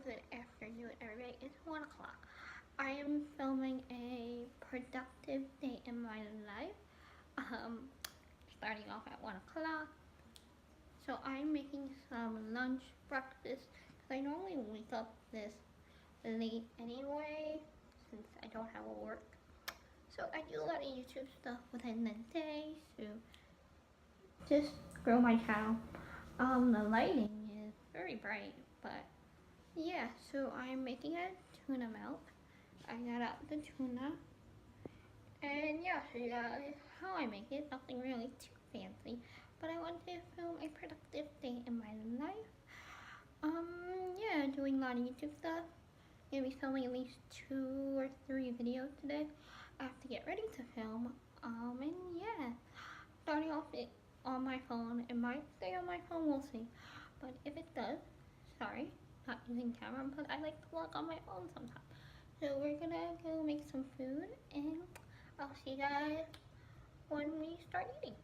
Good afternoon, everybody. It's 1 o'clock. I am filming a productive day in my life. Starting off at 1 o'clock. So I'm making some lunch breakfast because I normally wake up this late anyway since I don't have work. So I do a lot of YouTube stuff within the day to just grow my channel. The lighting is very bright, but yeah, so I'm making a tuna melt. I got out the tuna, and yeah, so you guys, how I make it, nothing really too fancy, but I want to film a productive day in my life. Yeah, doing a lot of YouTube stuff. Gonna be filming at least 2 or 3 videos today. I have to get ready to film. And yeah, starting off it on my phone. It might stay on my phone, we'll see. But if it does, sorry, not using camera, but I like to vlog on my phone sometimes. So we're gonna go make some food, and I'll see you guys when we start eating.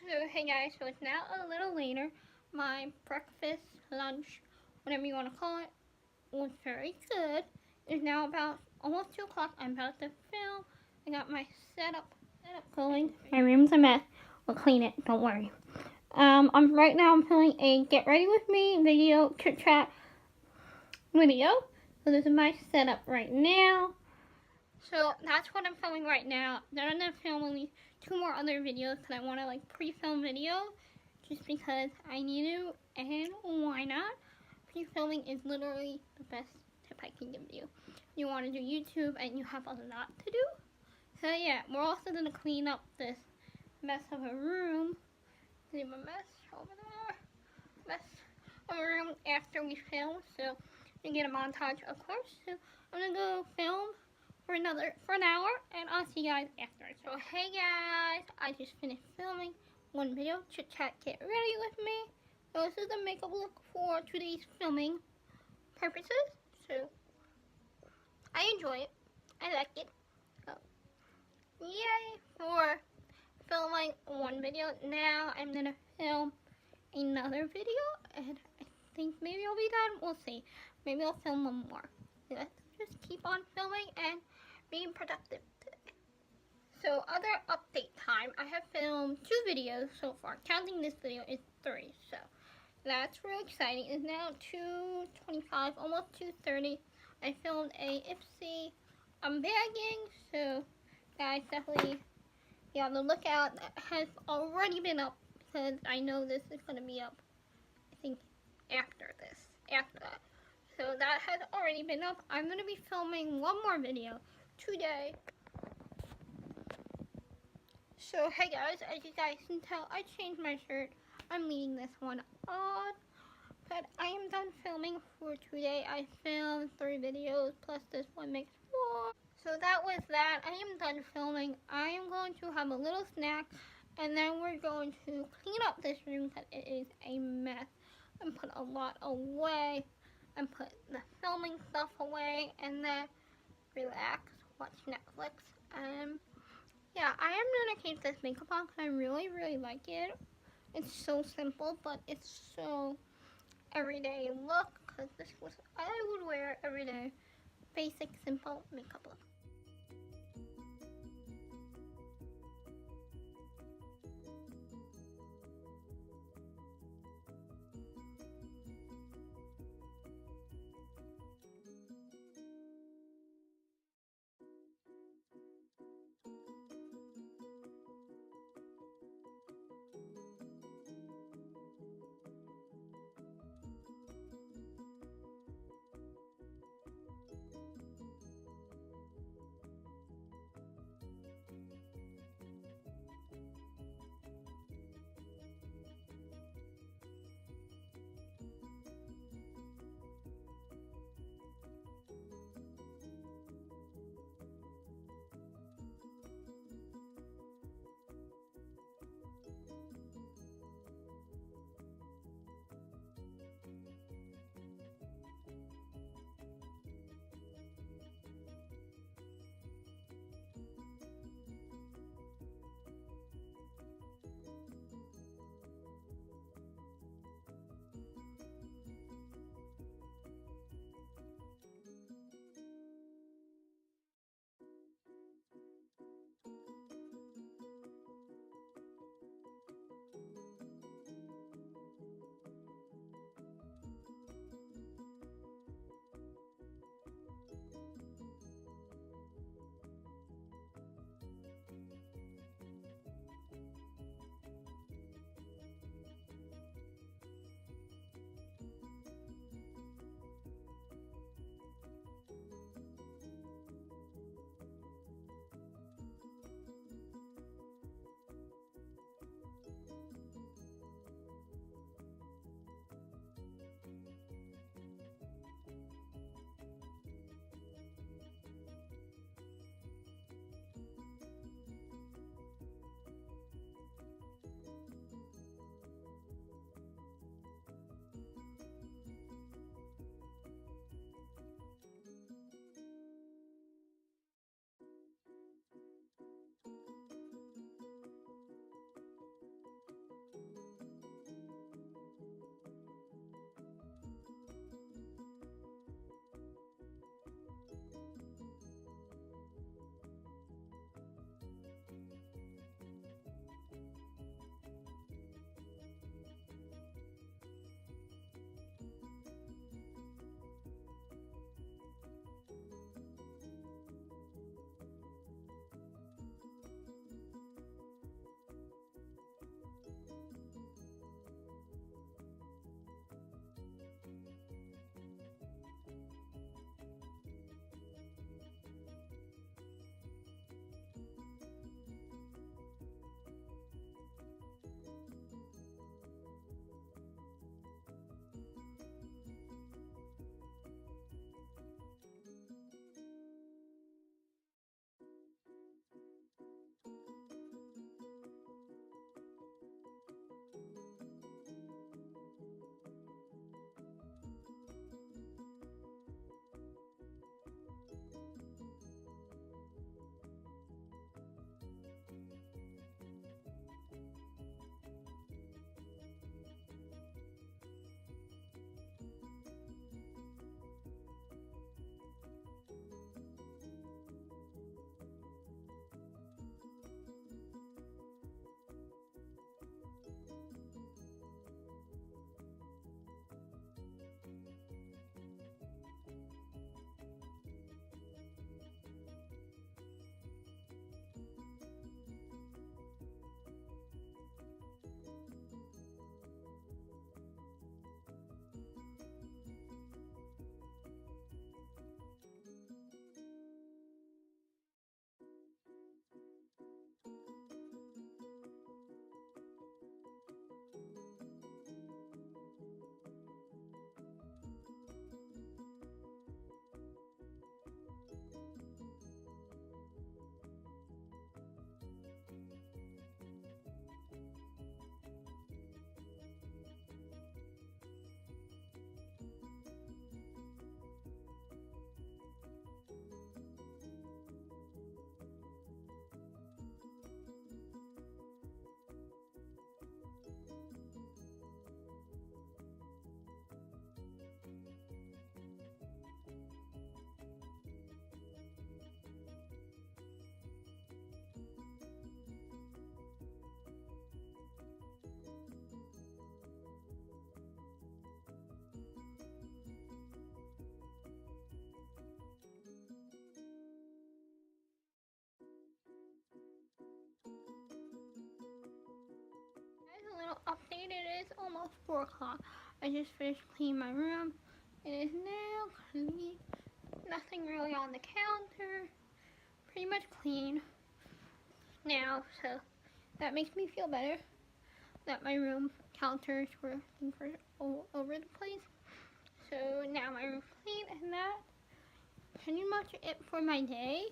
So hey guys, so it's now a little later. My breakfast, lunch, whatever you want to call it, was very good. It's now about almost 2 o'clock. I'm about to film. I got my setup going. My room's a mess. We'll clean it, don't worry. Right now I'm filming a get ready with me video, chit chat video. So this is my setup right now. So that's what I'm filming right now. Then I'm gonna film at least 2 more other videos because I want to like pre-film videos just because I need to, and why not? Pre-filming is literally the best tip I can give you. You want to do YouTube and you have a lot to do. So yeah, we're also gonna clean up this mess of a room. Leave a mess over there. Mess of a room after we film. So you get a montage, of course. So I'm gonna go film for an hour, and I'll see you guys after. So hey guys, I just finished filming one video, chit chat, get ready with me. So this is the makeup look for today's filming purposes. So I enjoy it, I like it. So yay for filming one video. Now I'm gonna film another video, and I think maybe I'll be done. We'll see. Maybe I'll film one more. Let's just keep on filming and being productive today. So other update time, I have filmed 2 videos so far. Counting this video is 3, so that's really exciting. It's now 2:25, almost 2:30. I filmed a Ipsy unbagging, so guys, definitely be on the lookout. That has already been up because I know this is going to be up, I think, after that. So that has already been up. I'm going to be filming one more video today. So hey guys, as you guys can tell, I changed my shirt. I'm leaving this one on. But I am done filming for today. I filmed 3 videos plus this one makes 4. So that was that. I am done filming. I am going to have a little snack, and then we're going to clean up this room because it is a mess. And put a lot away, and put the filming stuff away, and then relax, watch Netflix, and Yeah, I am gonna keep this makeup on because I really, really like it. It's so simple, but it's so everyday look because this was I would wear every day. Basic, simple makeup look. about 4 o'clock. I just finished cleaning my room. It is now clean. Nothing really on the counter. Pretty much clean now, so that makes me feel better that my room counters were all over the place. So now my room's clean, and that's pretty much it for my day.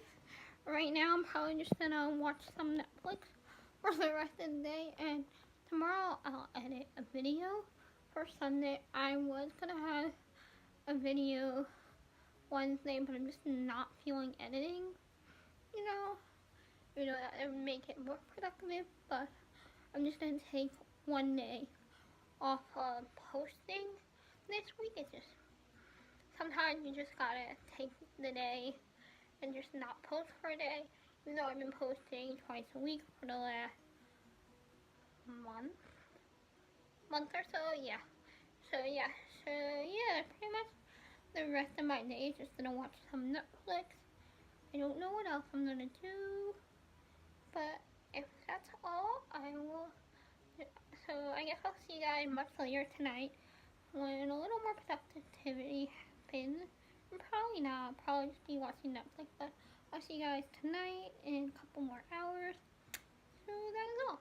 Right now I'm probably just gonna watch some Netflix for the rest of the day, and tomorrow I'll edit a video for Sunday. I was gonna have a video Wednesday, but I'm just not feeling editing, you know, that would make it more productive, but I'm just gonna take one day off of posting this week. It's just, sometimes you just gotta take the day and just not post for a day, even though I've been posting twice a week for the last month or so, yeah. So yeah, pretty much the rest of my day is just gonna watch some Netflix. I don't know what else I'm gonna do, but if that's all, I will. So I guess I'll see you guys much later tonight when a little more productivity happens. Probably not, probably just be watching Netflix, but I'll see you guys tonight in a couple more hours. So that is all.